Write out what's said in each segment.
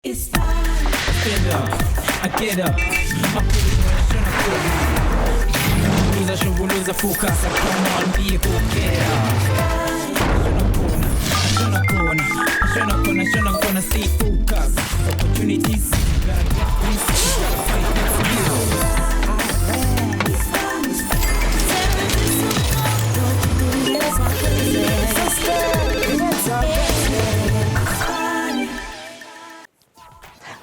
It's fine. Stand up, I get up. Lose focus, come on, be a good girl. Shouldn't gonna stay focused. Opportunities, gotta get this, gotta fight this you.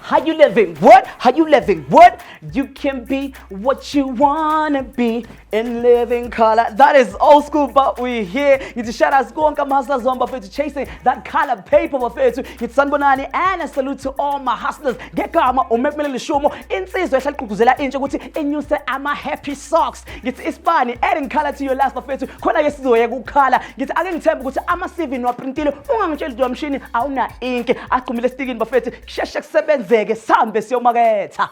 How you living? What? How you living? What? You can be what you wanna be in living color. That is old school, but we're here. It's shout out Skonka Master Zomba for chasing that color paper for it. It's Sanbonani and a salute to all my hustlers. Get kama or make me little show more. Insist I kuzela inch and you say I'm a happy socks. Get iSpani adding color to your last of it. Kona yesizo color. Get again tempo to I'm a saving no printilo. Ungangitshela do machine awuna ink. Akumile sticking buffet. Shashak sebenze sambe siyomaketha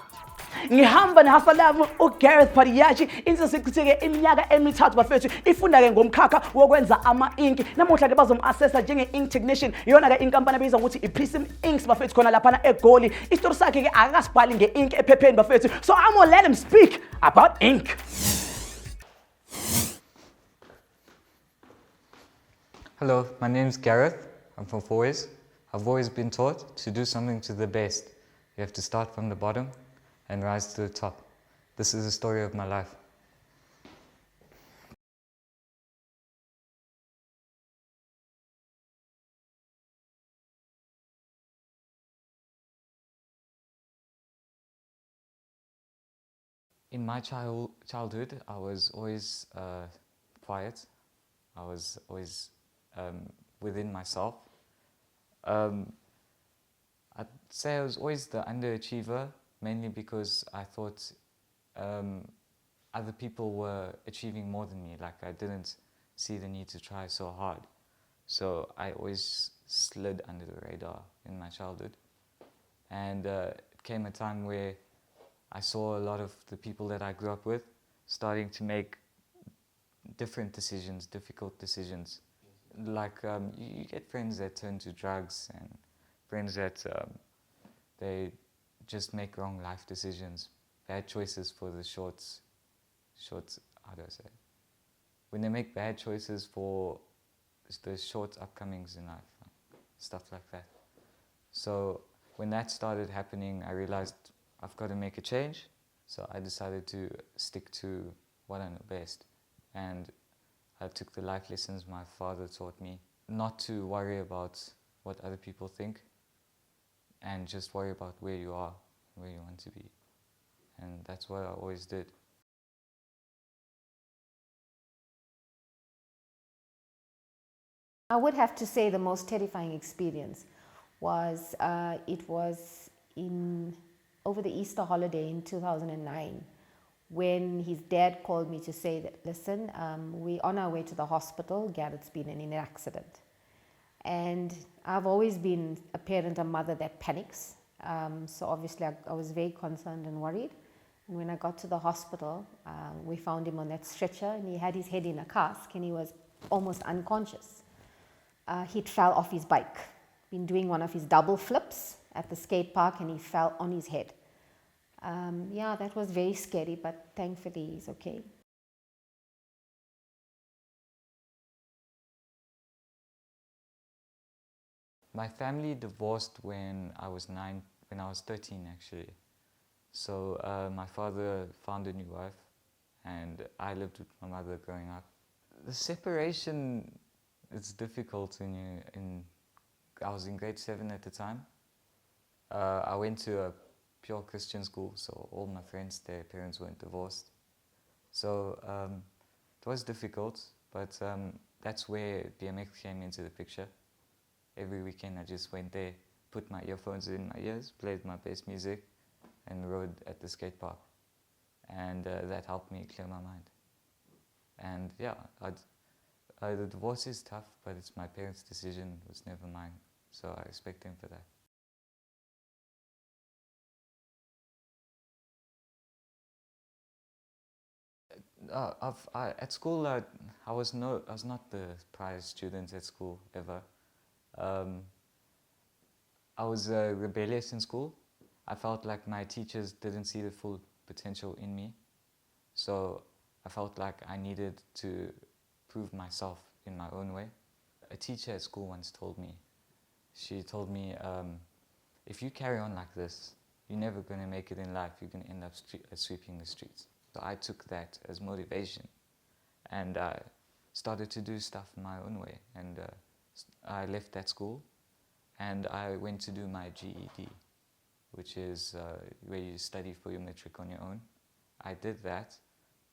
ngihamba nehasalamu uGareth Padayachee insizikuthike iminyaka emithathu bafethu ifunda ke ngomkhakha wokwenza ama-ink namuhla ke bazom-assessa njenge-ink technician iyona ke inkampani ebizwa ngokuthi i-Prism Inks bafethu khona laphana eGoli isitori sakhe ke akasibhali nge-ink ephepheni bafethu so I'm gonna let him speak about ink. Hello, my name's Gareth. I'm from Fourways. I've always been taught to do something to the best. You have to start from the bottom and rise to the top. This is the story of my life. In my childhood, I was always quiet. I was always within myself. I'd say I was always the underachiever, mainly because I thought other people were achieving more than me. Like I didn't see the need to try so hard. So I always slid under the radar in my childhood. And it came a time where I saw a lot of the people that I grew up with starting to make different decisions, difficult decisions. Like you get friends that turn to drugs and friends that they just make wrong life decisions, bad choices for the shorts, how do I say? When they make bad choices for the short upcomings in life, stuff like that. So when that started happening, I realized I've got to make a change. So I decided to stick to what I know best. And I took the life lessons my father taught me, not to worry about what other people think, and just worry about where you are, where you want to be. And that's what I always did. I would have to say the most terrifying experience was, over the Easter holiday in 2009, when his dad called me to say that, listen, we're on our way to the hospital, Gareth's been in an accident. And I've always been a parent, a mother that panics. So obviously I was very concerned and worried. And when I got to the hospital, we found him on that stretcher and he had his head in a cask and he was almost unconscious. He'd fell off his bike, been doing one of his double flips at the skate park and he fell on his head. Yeah, that was very scary, but thankfully he's okay. My family divorced when I was 13 actually. So my father found a new wife and I lived with my mother growing up. The separation is difficult I was in grade 7 at the time. I went to a pure Christian school, so all my friends, their parents weren't divorced. So it was difficult, but that's where BMX came into the picture. Every weekend I just went there, put my earphones in my ears, played my best music, and rode at the skate park. And that helped me clear my mind. And yeah, the divorce is tough, but it's my parents' decision, it was never mine. So I respect them for that. At school, I was not the prize student at school ever. I was rebellious in school. I felt like my teachers didn't see the full potential in me. So I felt like I needed to prove myself in my own way. A teacher at school once told me, if you carry on like this, you're never going to make it in life. You're going to end up sweeping the streets. So I took that as motivation, and I started to do stuff my own way. And I left that school, and I went to do my GED, which is where you study for your matric on your own. I did that.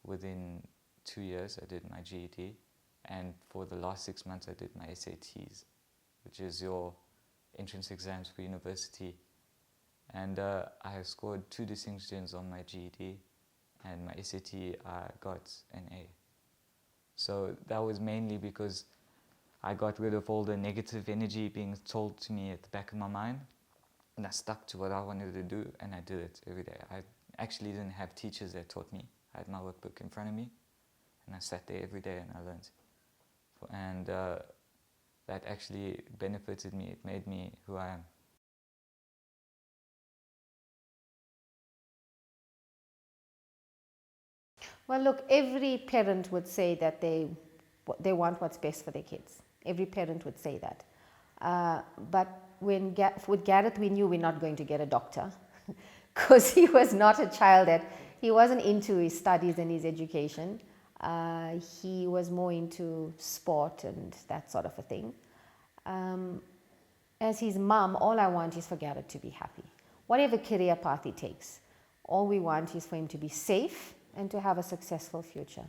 Within 2 years, I did my GED, and for the last 6 months, I did my SATs, which is your entrance exams for university. And I scored 2 distinctions on my GED, and my SAT I got an A. So that was mainly because I got rid of all the negative energy being told to me at the back of my mind, and I stuck to what I wanted to do, and I did it every day. I actually didn't have teachers that taught me. I had my workbook in front of me, and I sat there every day and I learned. And that actually benefited me. It made me who I am. Well, look, every parent would say that they want what's best for their kids. Every parent would say that. But with Gareth, we knew we're not going to get a doctor because he was not a child he wasn't into his studies and his education. He was more into sport and that sort of a thing. As his mum, all I want is for Gareth to be happy. Whatever career path he takes, all we want is for him to be safe and to have a successful future.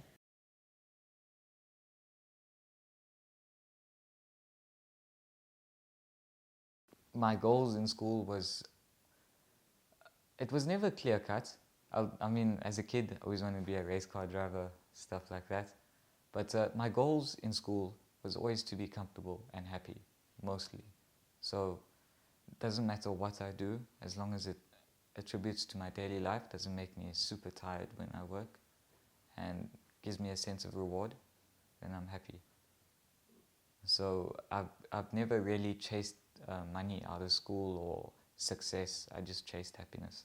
My goals in school it was never clear cut. I mean, as a kid, I always wanted to be a race car driver, stuff like that. But my goals in school was always to be comfortable and happy, mostly. So it doesn't matter what I do, as long as it attributes to my daily life, doesn't make me super tired when I work, and gives me a sense of reward, then I'm happy. So I've never really chased money out of school or success. I just chased happiness.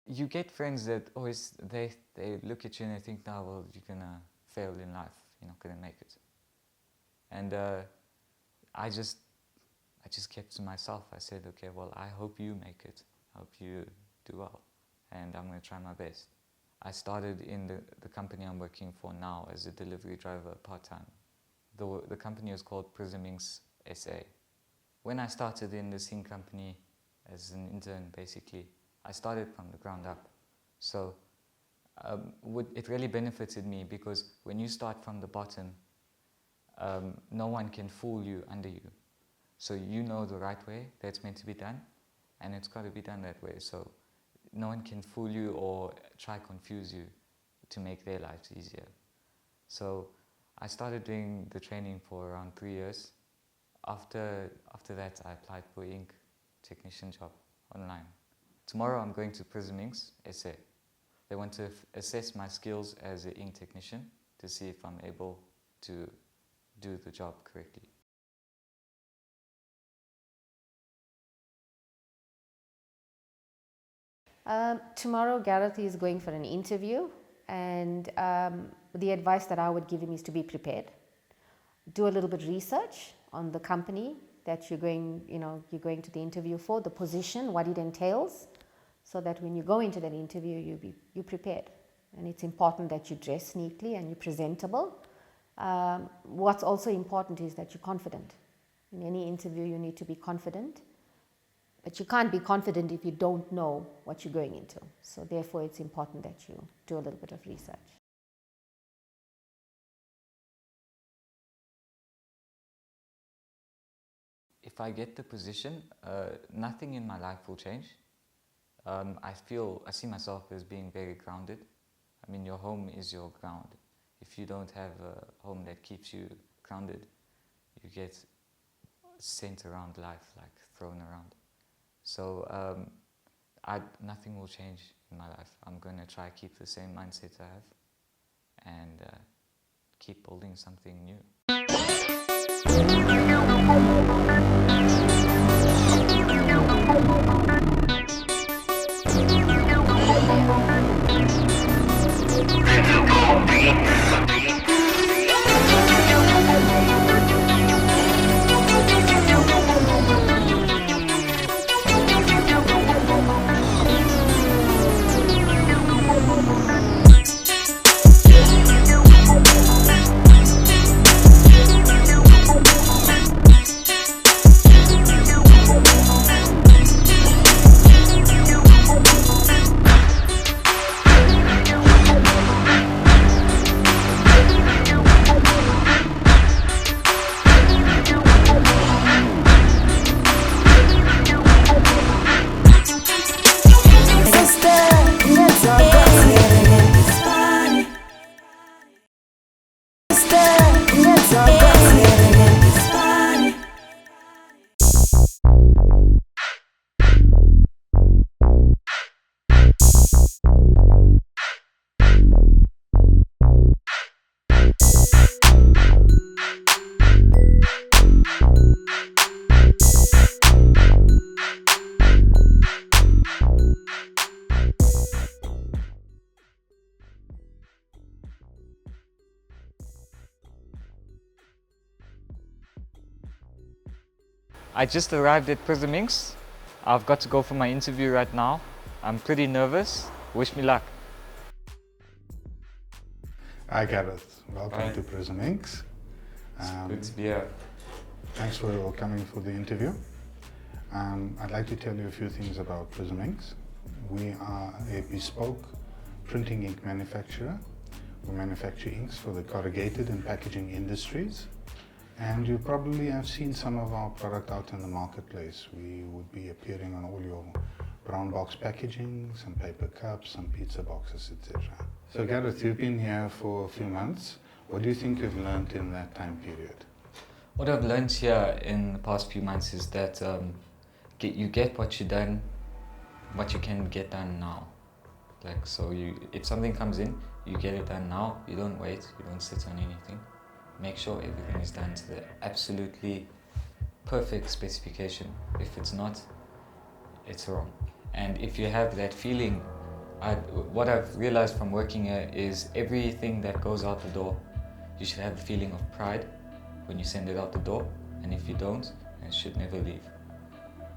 You get friends that always they look at you and they think, "No, well, you're gonna fail in life. You're not gonna make it." And I just kept to myself. I said, "Okay, well, I hope you make it. I hope you do well, and I'm gonna try my best." I started in the company I'm working for now as a delivery driver part-time. The company is called Prism Inks SA. When I started in this ink company as an intern, basically, I started from the ground up. So it really benefited me because when you start from the bottom, no one can fool you under you. So you know the right way that's meant to be done, and it's got to be done that way. So no one can fool you or try confuse you to make their lives easier. So I started doing the training for around 3 years. After that, I applied for ink technician job online. Tomorrow I'm going to Prism Inks SA. They want to assess my skills as an ink technician to see if I'm able to do the job correctly. Tomorrow, Gareth is going for an interview, and the advice that I would give him is to be prepared. Do a little bit of research on the company that you're going to the interview for, the position, what it entails, so that when you go into that interview, you're prepared. And it's important that you dress neatly and you're presentable. What's also important is that you're confident. In any interview, you need to be confident. But you can't be confident if you don't know what you're going into. So therefore, it's important that you do a little bit of research. If I get the position, nothing in my life will change. I see myself as being very grounded. I mean, your home is your ground. If you don't have a home that keeps you grounded, you get sent around life, like thrown around. So nothing will change in my life. I'm going to try to keep the same mindset I have and keep building something new. I just arrived at Prism Inks. I've got to go for my interview right now. I'm pretty nervous. Wish me luck. Hi Gareth, welcome Hi. to Prism Inks. Good to be here. Thanks for coming for the interview. I'd like to tell you a few things about Prism Inks. We are a bespoke printing ink manufacturer. We manufacture inks for the corrugated and packaging industries. And you probably have seen some of our product out in the marketplace. We would be appearing on all your brown box packaging, some paper cups, some pizza boxes, etc. So Gareth, you've been here for a few months. What do you think you've learned in that time period? What I've learned here in the past few months is that you get what you can get done now. Like, so if something comes in, you get it done now. You don't wait. You don't sit on anything. Make sure everything is done to the absolutely perfect specification. If it's not, it's wrong. And if you have that feeling, what I've realized from working here is everything that goes out the door, you should have a feeling of pride when you send it out the door. And if you don't, it should never leave.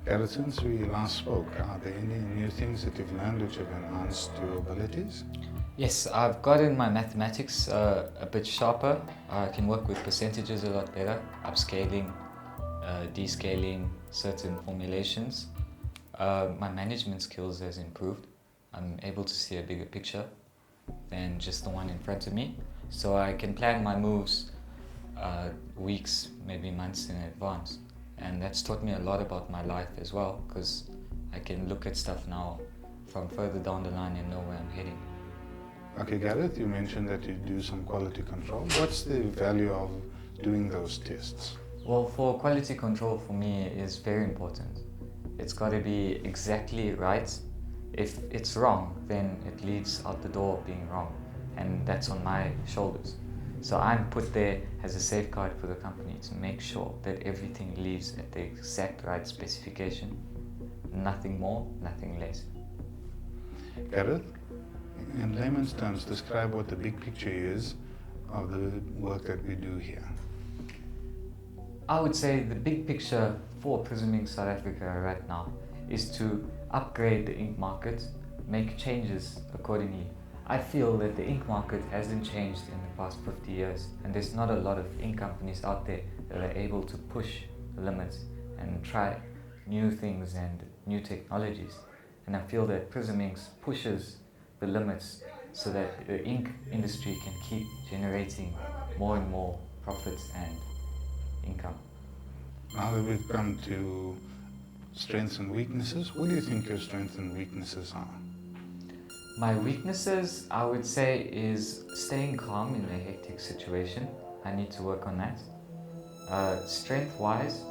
Gareth, since we last spoke, are there any new things that you've learned which have enhanced your abilities? Yes, I've gotten my mathematics a bit sharper. I can work with percentages a lot better, upscaling, descaling certain formulations. My management skills has improved. I'm able to see a bigger picture than just the one in front of me. So I can plan my moves weeks, maybe months in advance. And that's taught me a lot about my life as well, because I can look at stuff now from further down the line and know where I'm heading. Okay, Gareth, you mentioned that you do some quality control. What's the value of doing those tests? Well, for quality control for me is very important. It's got to be exactly right. If it's wrong, then it leaves out the door being wrong, and that's on my shoulders. So I'm put there as a safeguard for the company to make sure that everything leaves at the exact right specification. Nothing more, nothing less. Gareth, in layman's terms, describe what the big picture is of the work that we do here. I would say the big picture for Prism Ink South Africa right now is to upgrade the ink market, make changes accordingly. I feel that the ink market hasn't changed in the past 50 years, and there's not a lot of ink companies out there that are able to push the limits and try new things and new technologies. And I feel that Prism Inks pushes the limits so that the ink industry can keep generating more and more profits and income. Now that we've come to strengths and weaknesses, what do you think your strengths and weaknesses are? My weaknesses, I would say, is staying calm in a hectic situation. I need to work on that. Strength-wise,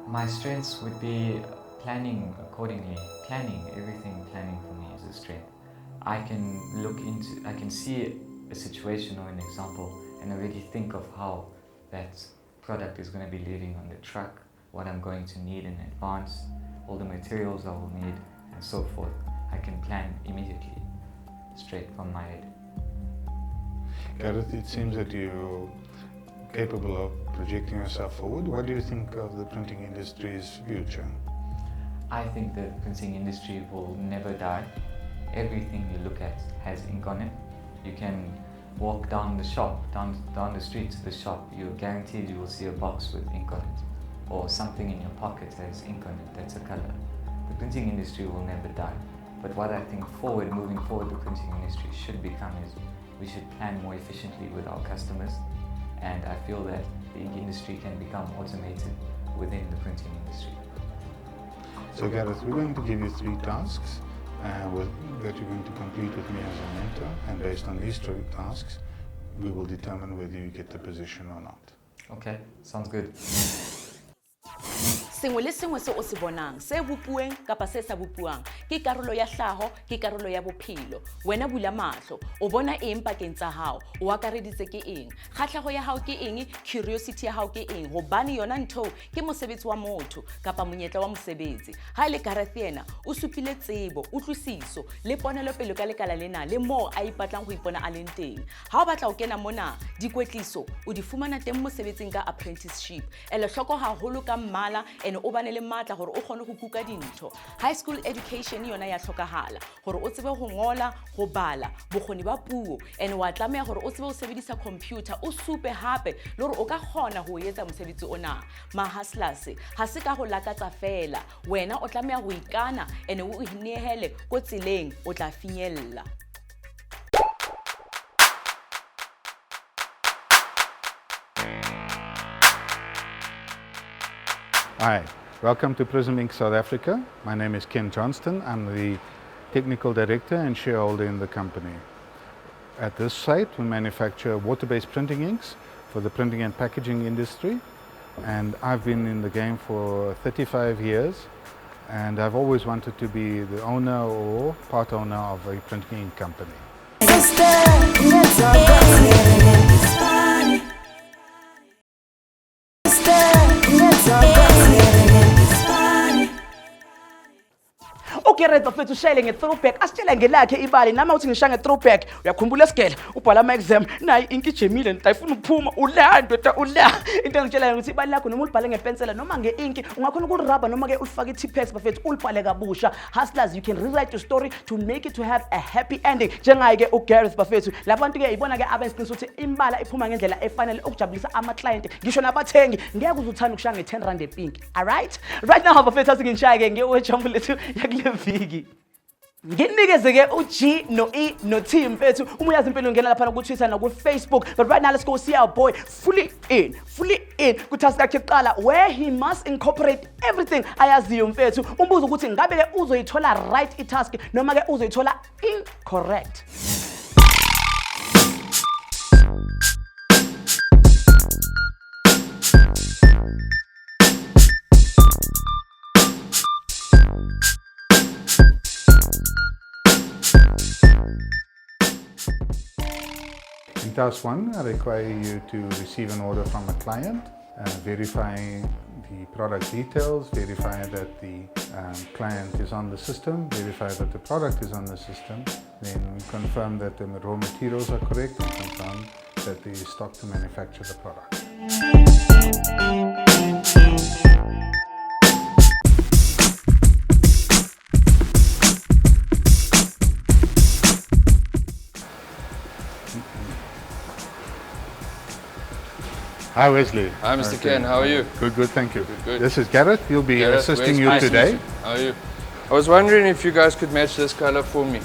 my strengths would be planning accordingly. Planning for me is a strength. I can see a situation or an example and already think of how that product is going to be leaving on the truck, what I'm going to need in advance, all the materials I will need, and so forth. I can plan immediately, straight from my head. Gareth, it seems that you're capable of projecting yourself forward. What do you think of the printing industry's future? I think the printing industry will never die. Everything you look at has ink on it. You can walk down the shop, down the street to the shop, you're guaranteed you will see a box with ink on it, or something in your pocket has ink on it that's a color. The printing industry will never die. But what I think moving forward, the printing industry should become is we should plan more efficiently with our customers, and I feel that the ink industry can become automated within the printing industry. So Gareth, we're going to give you 3 tasks that you're going to complete with me as a mentor, and based on these 3 tasks, we will determine whether you get the position or not. Okay, sounds good. Sengwe le sengwe se o se bonang se bopueng kapa se sa bopuang ke karolo ya hlaho ke karolo ya bophelo. Wena bula mahlo o bona eng pakeng tsa hao, o akareditse ke eng, kgatlhago ya hao ke eng, curiosity ya hao ke eng, hobane yona ntho ke mosebetsi wa motho kapa monyetla wa mosebetsi. Ha ile Gareth yena o supile tsebo, utlwisiso le ponelo pele ka lekala lena le mo a ipatlang ho ipona a leng teng. Ha o batla ho kena mona dikwetliso o di fumana teng mosebetsing ka apprenticeship. Ele hloko haholo ka mmala ene o bane le matla hore o kgone go kuka dintho. High school education yona ya hlokahala hore o tsebe ho ngola, go bala, bokgoni ba puo, ene wa tlameha hore o tsebe ho sebedisa computer, o supe hape le hore o ka kgona ho etsa mosebetsi ona. Mahaslas ha se ka go lakatsa fela, wena o tlameha ho ikana ene o inehele ko tseleng o tla finyella. Hi, welcome to Prism Ink South Africa. My name is Ken Johnston. I'm the Technical Director and shareholder in the company. At this site, we manufacture water-based printing inks for the printing and packaging industry. And I've been in the game for 35 years. And I've always wanted to be the owner or part owner of a printing ink company. Gareth bafethu shayele nge-throwback asitshela ngelakhe ibali nama uthi ngisha nge-throwback uyakhumbula esigele ubhala ama-exam nayi inki ijemile ndayifuna ukuphuma ulando ula into engitshela ukuthi ibali lakho noma ulibhale ngepensela noma nge-inki ungakhona ukuliraba noma ke ulifake i-toothpaste bafethu ulibhale kabusha. Hustlers, you can rewrite your story to make it to have a happy ending njengaye ke uGareth bafethu. Labantu ke ibona ke abensiqinisa ukuthi imbala iphuma ngendlela efanele ukujabulisa ama-client ngisho nabathengi ngeke uzuthanda ukushaya nge-10 rand epink. Alright, right now bafethu asingishaye ke ngiyojump lethu yakule viki nginikeze ke uG no E no T mfethu uma uyazi impilo ngena lapha ku Twitter na ku Facebook. But right now let's go see our boy fully in ku task yakhe eqala where he must incorporate everything ayaziyo mfethu. Umbuzo ukuthi ngabe ke uzoyithola right i-task noma ke uzoyithola incorrect. In task 1, I require you to receive an order from a client, verify the product details, verify that the client is on the system, verify that the product is on the system, then confirm that the raw materials are correct and confirm that there is stock to manufacture the product. Hi Wesley. Hi Mr. Ken, how are you? Good, thank you. Good. This is Gareth, he'll be Gareth, assisting you nice to today. meet you. How are you? I was wondering if you guys could match this color for me.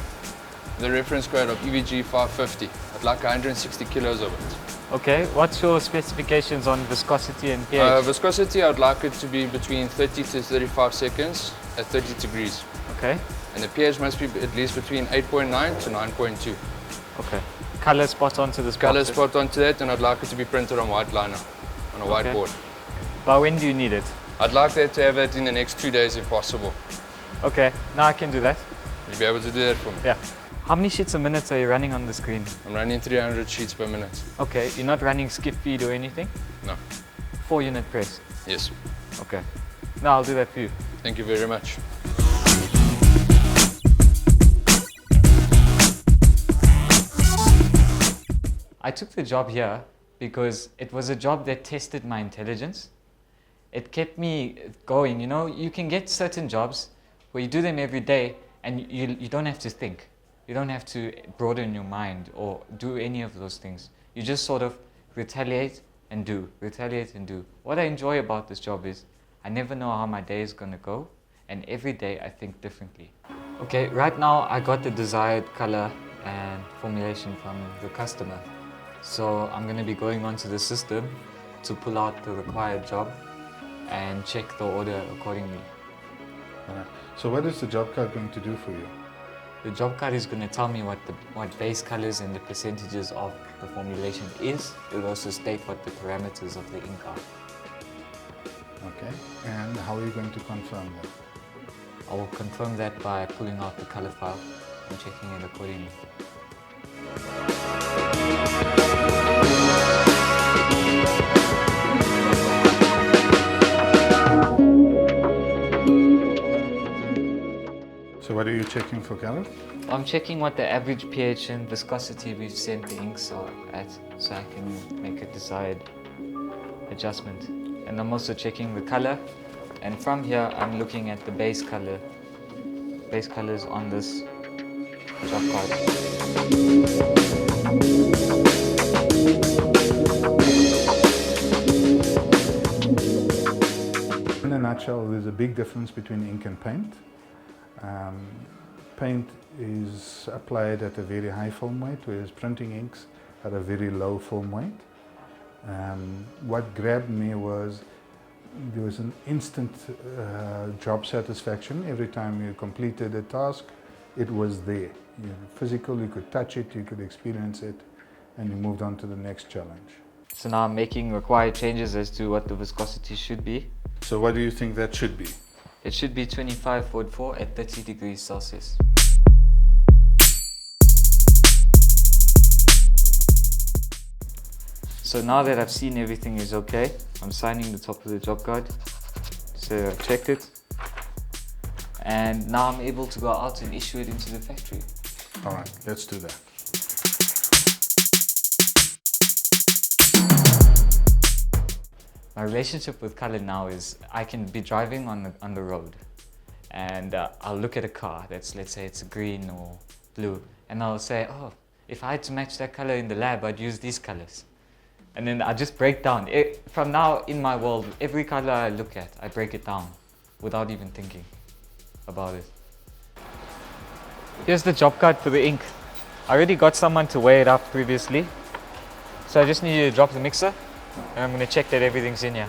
The reference code of EVG 550. I'd like 160 kilos of it. Okay, what's your specifications on viscosity and pH? Viscosity, I'd like it to be between 30 to 35 seconds at 30 degrees. Okay. And the pH must be at least between 8.9 to 9.2. Okay. Color spot onto this Color box. spot onto that, and I'd like it to be printed on white liner, on a whiteboard. By when do you need it? I'd like that to have it in the next 2 days if possible. Okay, now I can do that. Will you be able to do that for me? Yeah. How many sheets a minute are you running on the screen? I'm running 300 sheets per minute. Okay, you're not running skip feed or anything? No. 4-unit press? Yes. Okay. No, I'll do that for you. Thank you very much. I took the job here because it was a job that tested my intelligence. It kept me going. You know, you can get certain jobs where you do them every day and you don't have to think. You don't have to broaden your mind or do any of those things. You just sort of retaliate and do, retaliate and do. What I enjoy about this job is I never know how my day is going to go, and every day I think differently. Okay, right now I got the desired color and formulation from the customer. So I'm going to be going onto the system to pull out the required job and check the order accordingly. Alright. So what is the job card going to do for you? The job card is going to tell me what base colors and the percentages of the formulation is. It will also state what the parameters of the ink are. Okay. And how are you going to confirm that? I will confirm that by pulling out the color file and checking it accordingly. So what are you checking for, Gareth? I'm checking what the average pH and viscosity we've sent the inks are at, so I can make a desired adjustment. And I'm also checking the color, and from here I'm looking at the base colors on this job card. In a nutshell, there's a big difference between ink and paint. Paint is applied at a very high film weight, whereas printing inks at a very low film weight. What grabbed me was there was an instant job satisfaction. Every time you completed a task, it was there. Physical, you could touch it, you could experience it, and you moved on to the next challenge. So now I'm making required changes as to what the viscosity should be. So what do you think that should be? It should be 25.4 at 30 degrees Celsius. So now that I've seen everything is okay, I'm signing the top of the job card. So I've checked it. And now I'm able to go out and issue it into the factory. All right, let's do that. My relationship with color now is I can be driving on the road and I'll look at a car that's, let's say it's green or blue, and I'll say, oh, if I had to match that color in the lab, I'd use these colors. And then I just break down. From now in my world, every color I look at, I break it down without even thinking about it. Here's the job card for the ink. I already got someone to weigh it up previously. So I just need you to drop the mixer and I'm going to check that everything's in here.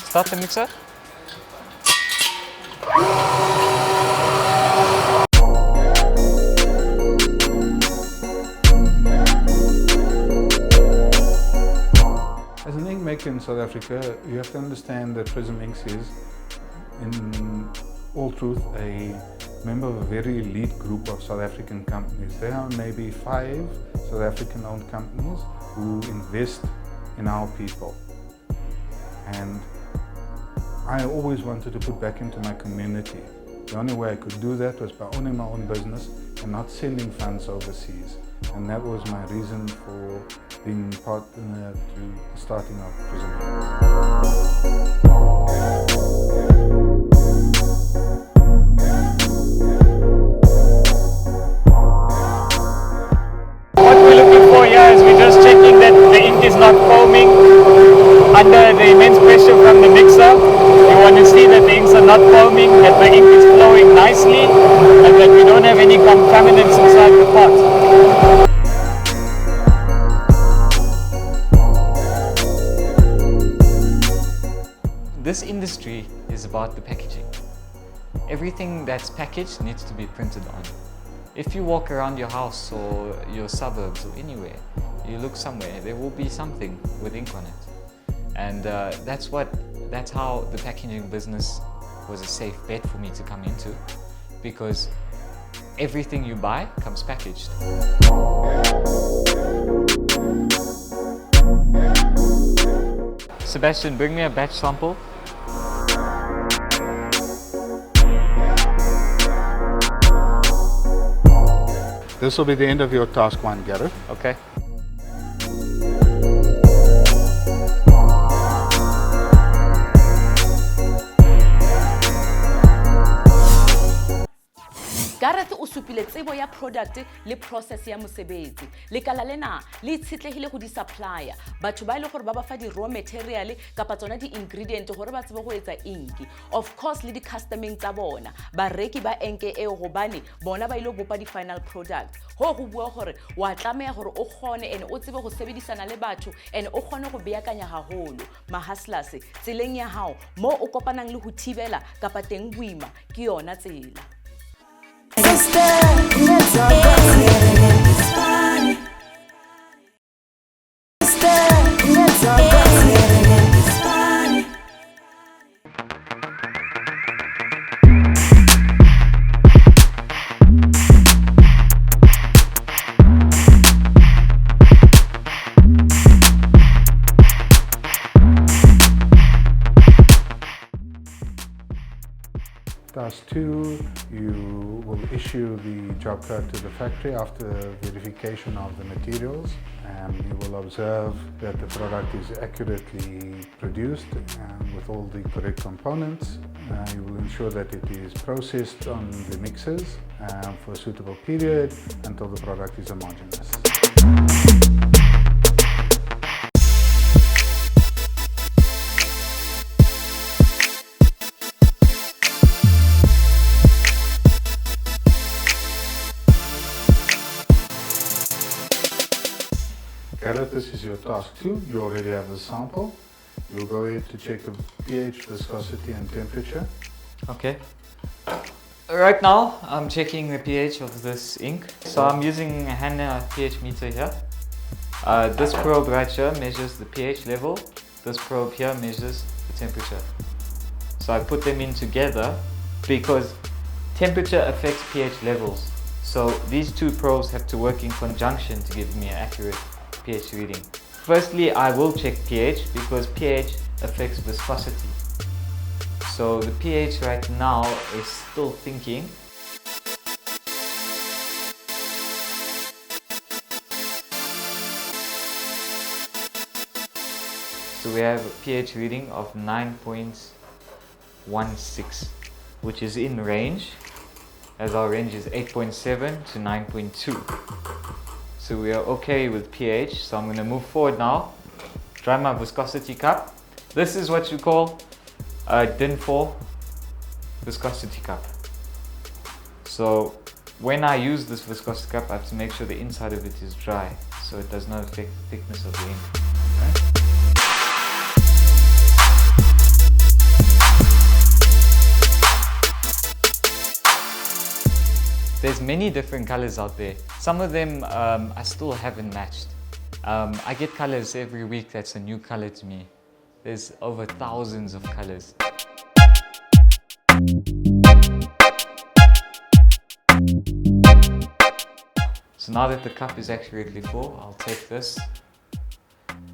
Start the mixer. As an ink maker in South Africa, you have to understand that Prism Inks is, in all truth, a member of a very elite group of South African companies. There are maybe 5 South African-owned companies who invest in our people. And I always wanted to put back into my community. The only way I could do that was by owning my own business and not sending funds overseas. And that was my reason for being partner to starting off Prism Inks. What we're looking for here is we're just checking that the ink is not foaming under the immense pressure from the mixer. You want to see that the inks are not foaming, that the ink is flowing nicely, and that we don't have any contaminants inside the pot. This industry is about the packaging. everything that's packaged needs to be printed on. If you walk around your house or your suburbs or anywhere, you look somewhere, there will be something with ink on it. And that's how the packaging business was a safe bet for me to come into, because everything you buy comes packaged. Sebastian, bring me a batch sample. This will be the end of your task 1, Gareth. Okay. Gareth o supile tsebo ya product le process ya mosebetsi. Lekala lena le itshetlehile go di-supplier, batho ba ile gore ba ba fa di-raw material kapa tsona di-ingredient gore ba tsebe go etsa ink. Of course le di-customing tsa bona, bareki ba enke eo gobane bona ba ile bopa di-final product. Ho go bua gore wa tlameya gore o kgone and o tsebe go sebedisana le batho and o kgone go beakanya haholo. Mahaslas tseleng ya hao mo o kopanang le ho thibela kapa teng boima ke yona tsela. Task 2, you will issue the job card to the factory after verification of the materials, and you will observe that the product is accurately produced with all the correct components. You will ensure that it is processed on the mixers for a suitable period until the product is homogeneous. Gareth, this is your task 2. You already have the sample. You'll go ahead to check the pH, viscosity and temperature. Okay. Right now, I'm checking the pH of this ink. So I'm using a hand pH meter here. This probe right here measures the pH level. This probe here measures the temperature. So I put them in together because temperature affects pH levels. So these two probes have to work in conjunction to give me an accurate pH reading. Firstly, I will check pH because pH affects viscosity. So the pH right now is still thinking. So we have a pH reading of 9.16, which is in range, as our range is 8.7 to 9.2. So we are okay with pH, so I'm going to move forward now. Dry my viscosity cup. This is what you call a DIN 4 viscosity cup. So when I use this viscosity cup, I have to make sure the inside of it is dry, so it does not affect the thickness of the ink. Okay? There's many different colors out there. Some of them I still haven't matched. I get colors every week that's a new color to me. There's over thousands of colors. So now that the cup is accurately full, I'll take this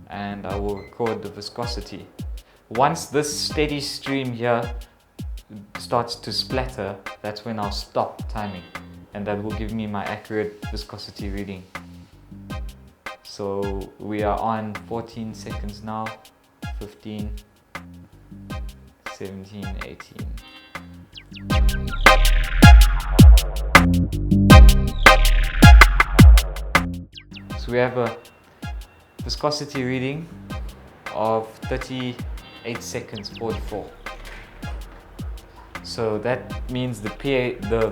and I will record the viscosity. Once this steady stream here starts to splatter, that's when I'll stop timing. And that will give me my accurate viscosity reading. So we are on 14 seconds now, 15, 17, 18. So we have a viscosity reading of 38 seconds 44. So that means the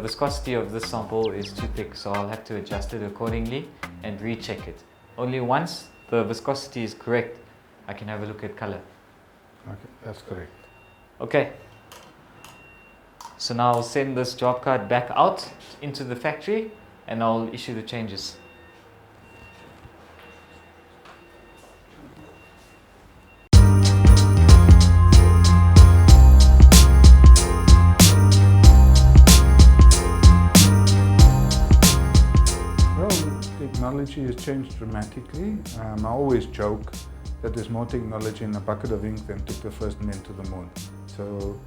viscosity of this sample is too thick, so I'll have to adjust it accordingly and recheck it. Only once the viscosity is correct, I can have a look at color. Okay, that's correct. Okay. So now I'll send this job card back out into the factory and I'll issue the changes. Technology has changed dramatically. I always joke that there's more technology in a bucket of ink than took the first men to the moon. So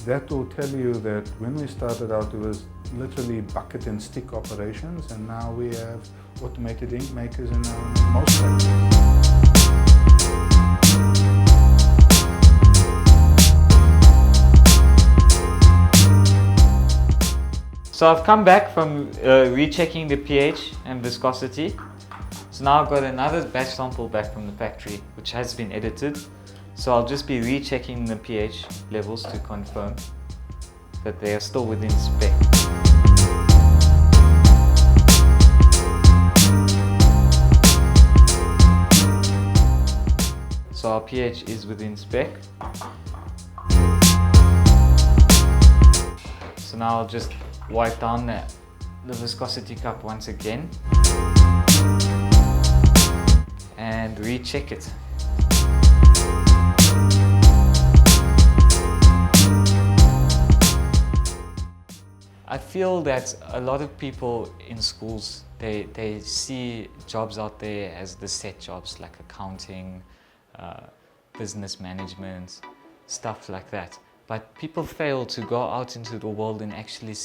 that will tell you that when we started out, it was literally bucket and stick operations, and now we have automated ink makers in most factories. So I've come back from rechecking the pH and viscosity. So now I've got another batch sample back from the factory, which has been edited. So I'll just be rechecking the pH levels to confirm that they are still within spec. So our pH is within spec. So now I'll just wipe down the viscosity cup once again and recheck it. I feel that a lot of people in schools, they see jobs out there as the set jobs like accounting, business management, stuff like that. But people fail to go out into the world and actually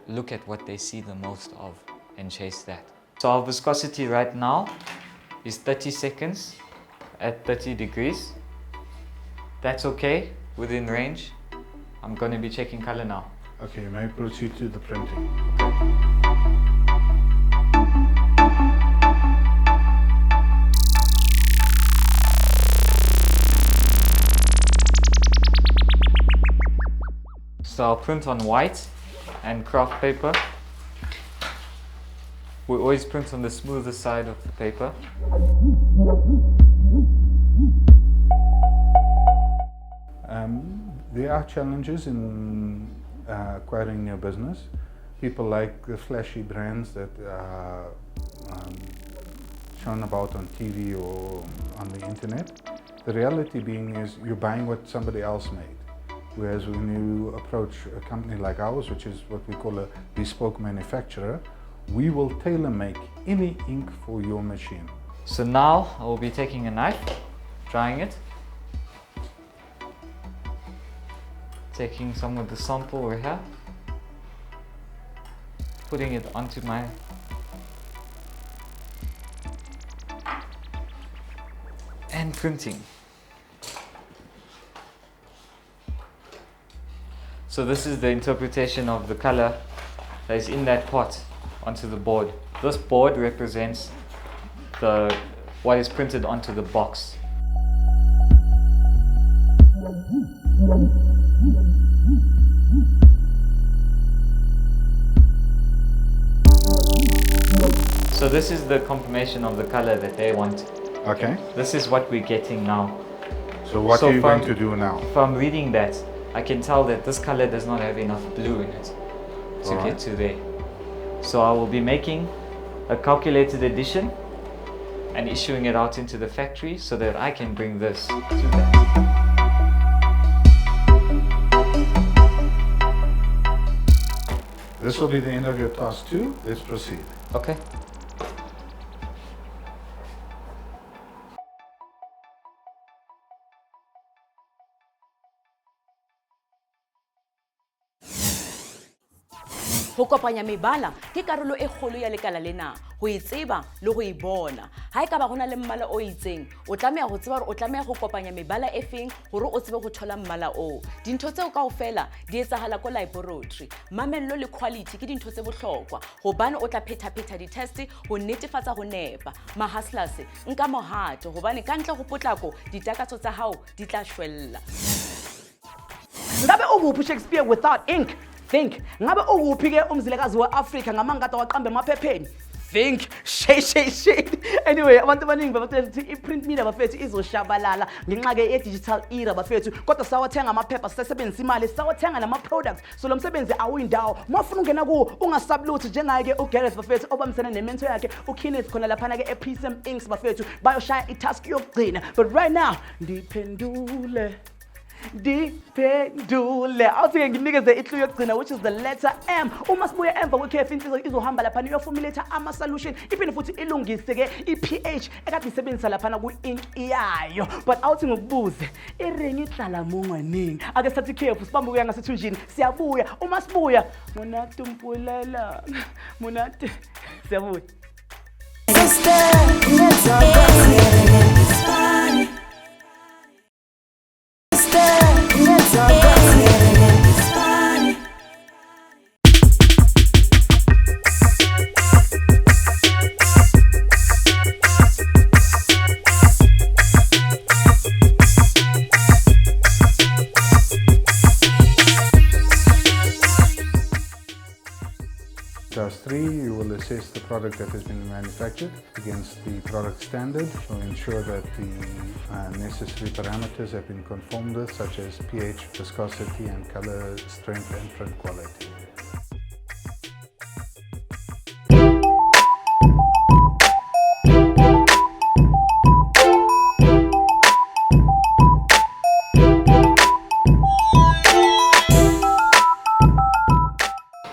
look at what they see the most of and chase that. So our viscosity right now is 30 seconds at 30 degrees. That's okay, within range. I'm going to be checking color now. Okay, you may proceed to the printing. So I'll print on white and craft paper. We always print on the smoother side of the paper. There are challenges in acquiring new business. People like the flashy brands that are shown about on TV or on the internet. The reality being is you're buying what somebody else made. Whereas when you approach a company like ours, which is what we call a bespoke manufacturer, we will tailor make any ink for your machine. So now I will be taking a knife, drying it, taking some of the sample we have, putting it onto my and printing. So this is the interpretation of the color that is in that pot onto the board. This board represents what is printed onto the box. So this is the confirmation of the color that they want. Okay. This is what we're getting now. So what are you going to do now? From reading that, I can tell that this color does not have enough blue in it to get to there. So I will be making a calculated addition and issuing it out into the factory so that I can bring this to that. This will be the end of your task 2. Let's proceed. Okay. Ho kopanya mebala ke karolo e kgolo ya lekala lena, ho e tseba le ho e bona. Ha e ka ba hona le mmala o itseng, o tlameha ho tseba hore o tlameha ho kopanya mebala e feng hore o tsebe ho thola mmala o. Dintho tseo kaofela di etsahala ko laboratory. Mamello le quality ke dintho tse bohlokwa. Hobane o tla pheta di-test ho netefatsa ho nepa. Mahaslas nka mohato hobane ka ntle ho potlako ditakatso tsa hao di tla shwella. Ngabe ukuphi Shakespeare without ink? Think, ngabe ukuphi ke umzilekazi weAfrika ngamangada waqamba emaphepheni? think shade. Anyway, abantu abaningi bafethu i-print media bafethu izoshabalala ngenxa ke ye-digital era bafethu. Kodwa sawathenga amaphepha sisebenzisa imali, sawathenga nama-products. So lo msebenzi awuyindawo. Mawufuna ungena kuwo ungasubluthi njengaye ke uGareth bafethu obamsene nementor yakhe uKenneth khona laphana ke ePrism Inks bafethu bayoshaya itask yokugcina. But right now diphendule awuthi ke nginikeze ihlu yokugcina which is the letter M. Uma sibuye emva kwekhefu insizwa izohamba laphana iyoformulate ama-solution iphinde futhi ilungise ke i-pH ekade isebenzisa laphana ku-ink yayo. But awuthi ngokubuze iring ihlala mongwaningi ake sathi ikhefu sibambe kuya ngasethunjini siyabuya. Uma sibuya monate umpulela monate siyabuya. Task 3, you will assess the product that has been manufactured against the product standard to ensure that the necessary parameters have been conformed with, such as pH, viscosity and color, strength and print quality.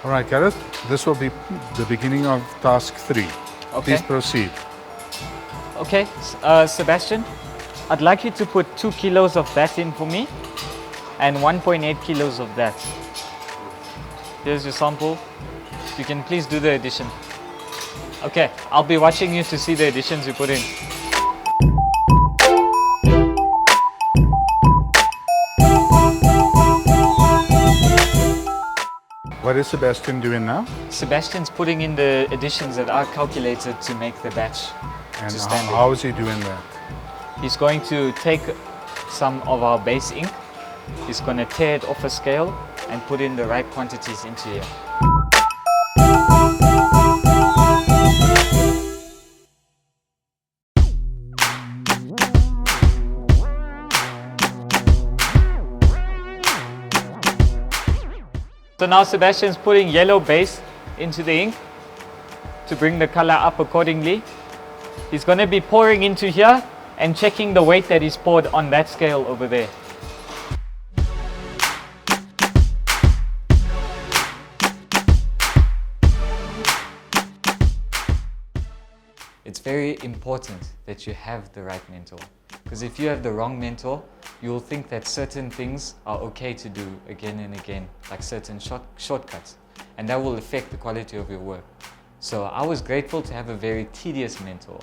Alright Gareth, this will be the beginning of task 3. Okay. Please proceed. Okay, Sebastian, I'd like you to put 2 kilos of that in for me and 1.8 kilos of that. Here's your sample. You can please do the addition. Okay, I'll be watching you to see the additions you put in. What is Sebastian doing now? Sebastian's putting in the additions that are calculated to make the batch And to stand in. how is he doing that? He's going to take some of our base ink, he's going to tear it off a scale and put in the right quantities into here. So now Sebastian's putting yellow base into the ink to bring the color up accordingly. He's going to be pouring into here and checking the weight that is poured on that scale over there. It's very important that you have the right mentor, because if you have the wrong mentor, you will think that certain things are okay to do again and again, like certain shortcuts, and that will affect the quality of your work. So I was grateful to have a very tedious mentor.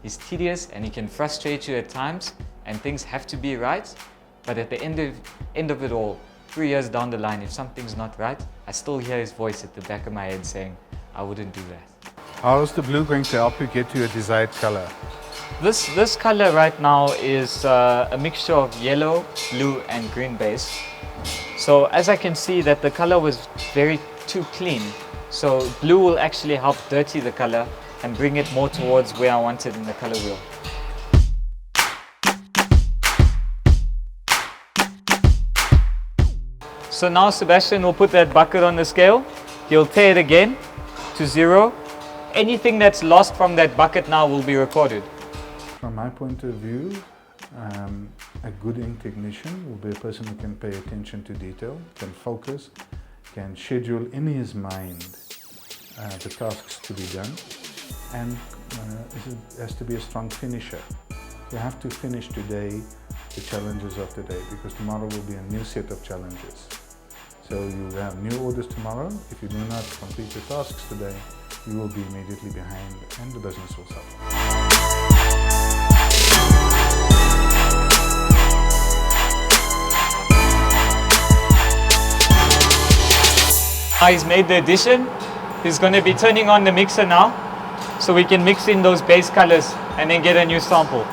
He's tedious and he can frustrate you at times, and things have to be right, but at the end of it all, 3 years down the line, if something's not right, I still hear his voice at the back of my head saying, I wouldn't do that. How is the blue going to help you get to your desired color? This color right now is a mixture of yellow, blue and green base. So as I can see that the color was too clean. So blue will actually help dirty the color and bring it more towards where I want it in the color wheel. So now Sebastian will put that bucket on the scale. He'll tear it again to 0. Anything that's lost from that bucket now will be recorded. From my point of view, a good ink technician will be a person who can pay attention to detail, can focus, can schedule in his mind the tasks to be done, and has to be a strong finisher. You have to finish today the challenges of today, because tomorrow will be a new set of challenges. So you have new orders tomorrow. If you do not complete your tasks today, you will be immediately behind and the business will suffer. He's made the addition. He's going to be turning on the mixer now, so we can mix in those base colors and then get a new sample.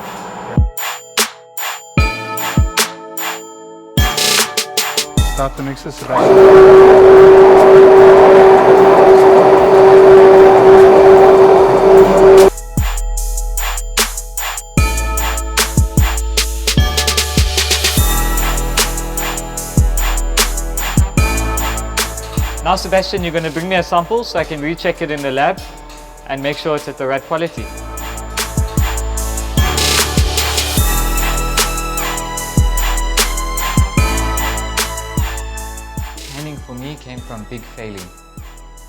Start the mixer, Sebastian. Now Sebastian, you're going to bring me a sample so I can recheck it in the lab and make sure it's at the right quality. Tanning for me came from big failing.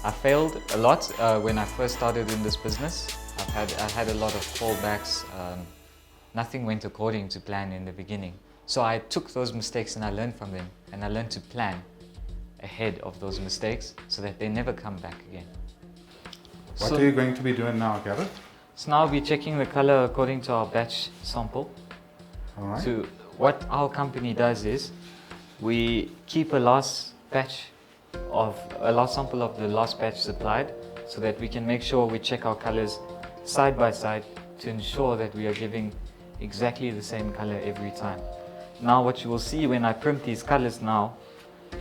I failed a lot when I first started in this business. I had a lot of fallbacks. Nothing went according to plan in the beginning. So I took those mistakes and I learned from them, and I learned to plan ahead of those mistakes so that they never come back again. What are you going to be doing now, Gareth? So now we're checking the color according to our batch sample. All right. So what our company does is we keep a last sample of the last batch supplied so that we can make sure we check our colors side by side to ensure that we are giving exactly the same color every time. Now what you will see when I print these colors now,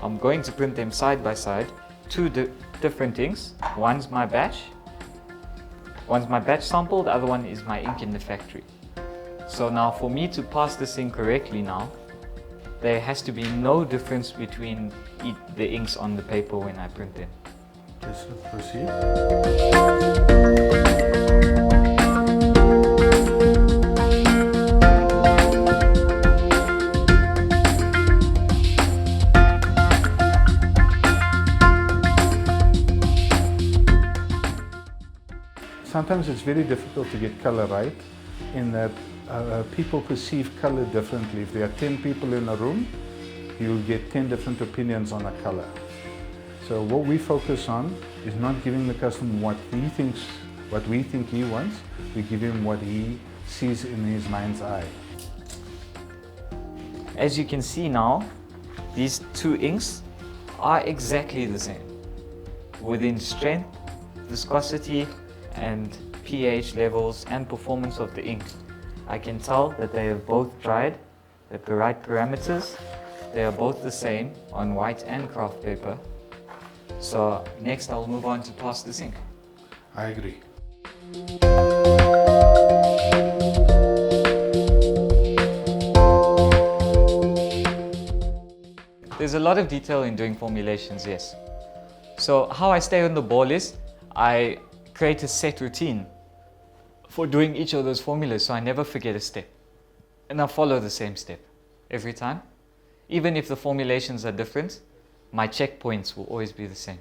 I'm going to print them side by side, two different inks. One's my batch sample, the other one is my ink in the factory. So now for me to pass this ink correctly now, there has to be no difference between the inks on the paper when I print them. Just proceed. Sometimes it's very difficult to get color right in that people perceive color differently. If there are 10 people in a room, you'll get 10 different opinions on a color. So what we focus on is not giving the customer what we think he wants. We give him what he sees in his mind's eye. As you can see now, these two inks are exactly the same within strength, viscosity, and pH levels and performance of the ink. I can tell that they have both dried at the right parameters. They are both the same on white and craft paper. So next I'll move on to pass this ink. I agree. There's a lot of detail in doing formulations, yes. So how I stay on the ball is I create a set routine for doing each of those formulas so I never forget a step. And I follow the same step every time. Even if the formulations are different, my checkpoints will always be the same.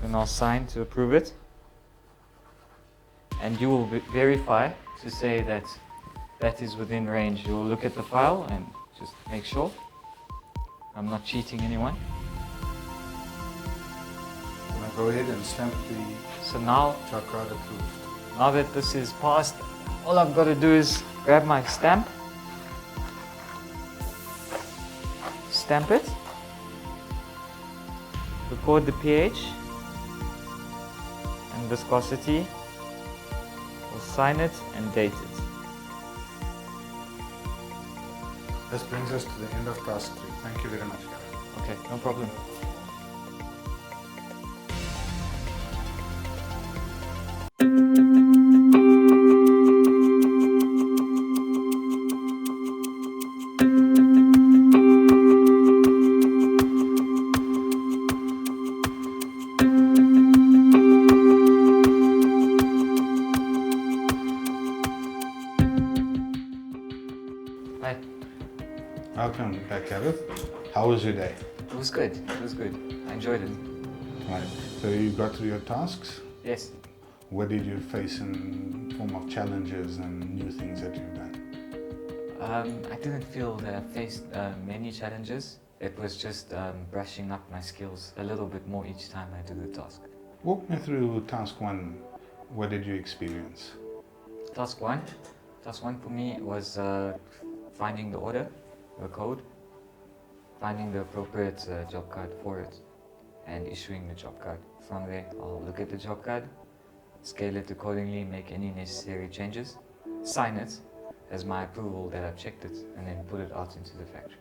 And I'll sign to approve it. And you will verify to say that that is within range. You will look at the file and just make sure I'm not cheating anyone. Now go ahead and stamp the So now, job card approved. now that this is passed, all I've got to do is grab my stamp, stamp it, record the pH and viscosity, we'll sign it and date it. This brings us to the end of task 3. Thank you very much, Gareth. Okay, no problem. Hi. Welcome back, Gareth. How was your day? It was good. It was good. I enjoyed it. Right. So you got through your tasks. Yes. What did you face in form of challenges and new things that you've done? I didn't feel that I faced many challenges. It was just brushing up my skills a little bit more each time I do the task. Walk me through task 1. What did you experience? Task one for me was finding the order, the code, finding the appropriate job card for it, and issuing the job card. From there, I'll look at the job card, scale it accordingly, make any necessary changes, sign it as my approval that I've checked it, and then put it out into the factory.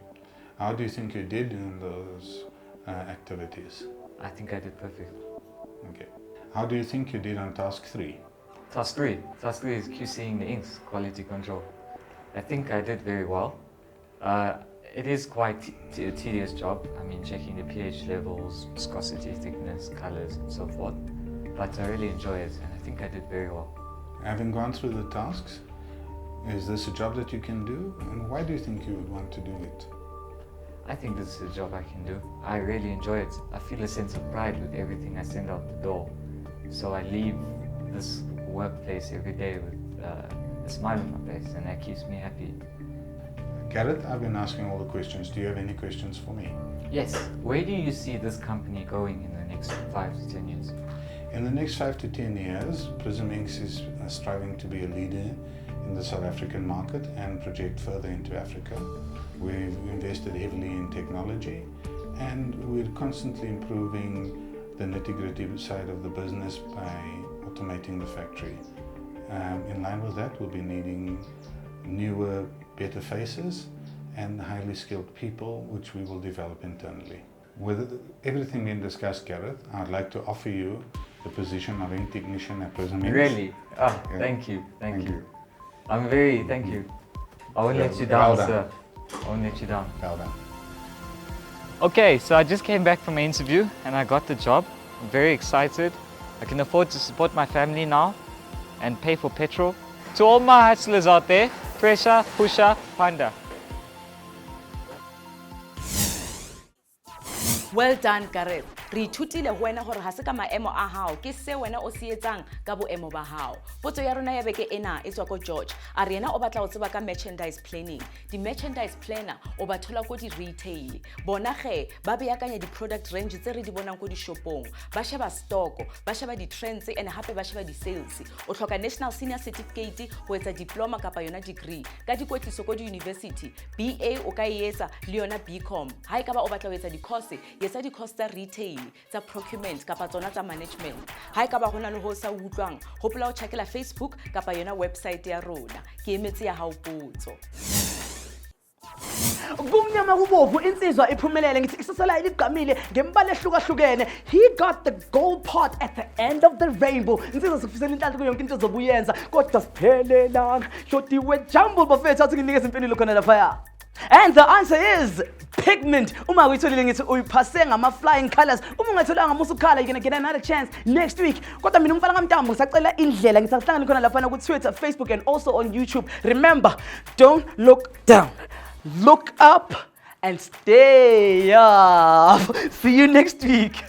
How do you think you did in those activities? I think I did perfect. Okay. How do you think you did on task 3? Task three is QCing the inks, quality control. I think I did very well. It is quite a tedious job. I mean, checking the pH levels, viscosity, thickness, colors, and so forth. But I really enjoy it, and I think I did very well. Having gone through the tasks, is this a job that you can do? And why do you think you would want to do it? I think this is a job I can do. I really enjoy it. I feel a sense of pride with everything I send out the door. So I leave this workplace every day with a smile on my face, and that keeps me happy. Gareth, I've been asking all the questions. Do you have any questions for me? Yes. Where do you see this company going in the next 5 to 10 years? In the next 5 to 10 years, Prism Inks is striving to be a leader in the South African market and project further into Africa. We've invested heavily in technology, and we're constantly improving the nitty-gritty side of the business by automating the factory. In line with that, we'll be needing newer, better faces and highly skilled people, which we will develop internally. With everything being discussed, Gareth, I'd like to offer you the position of ink technician at Prism Inks. Really? Oh, Yeah. thank you. Thank you. you. Thank you. I won't Yeah, let you down, well done. sir. I won't let you down. Well done. Okay, so I just came back from my interview and I got the job. I'm very excited. I can afford to support my family now and pay for petrol. To all my hustlers out there, pressure, pusher, panda. Well done, Gareth. Re ithutile ho wena hore ha se ka maemo a hao ke se wena o se etsang ka boemo ba hao. Potso ya rona ya beke ena e tswa ko George. A re yena o batla ho tseba ka merchandise planning. Di-merchandise planner o ba thola ko di-retail. Bona ge ba beakanya di-product range tse re di bonang ko di-shopong. Ba sheba stock, ba sheba di-trends and hape ba sheba di-sales. O hloka National Senior Certificate ho etsa diploma kapa yona degree. Ka dikwetliso ko di-university, BA o ka e etsa le yona BCom. Ha e ka ba o batla ho etsa di-course, yetsa di-course tsa retail, tsa procurement kapa tsona tsa management. Ha e ka ba hona le ho sa utlwang, hopola o checkela Facebook kapa yona website ya rona. Ke emetse ya hao potso. Kumnyama kubovu insizwa iphumelele ngithi isasala iligqamile ngembala ehlukahlukene. He got the gold part at the end of the rainbow. Insizwa sikufisela inhlanhla kuyo yonke into ozobuyenza kodwa siphelelanga. Shodiwe jumble bafethu athi nginikeza impendulo khona lapha. And the answer is pigment. Uma uyitholile ngithi uyiphase ngama-flying colors. Uma ungatholanga musu color, you're gonna get another chance next week. Kodwa mina umfana kaMntambo ngisacela indlela ngisahlangana khona lapha ku Twitter, Facebook and also on YouTube. Remember, don't look down. Look up and stay up. See you next week.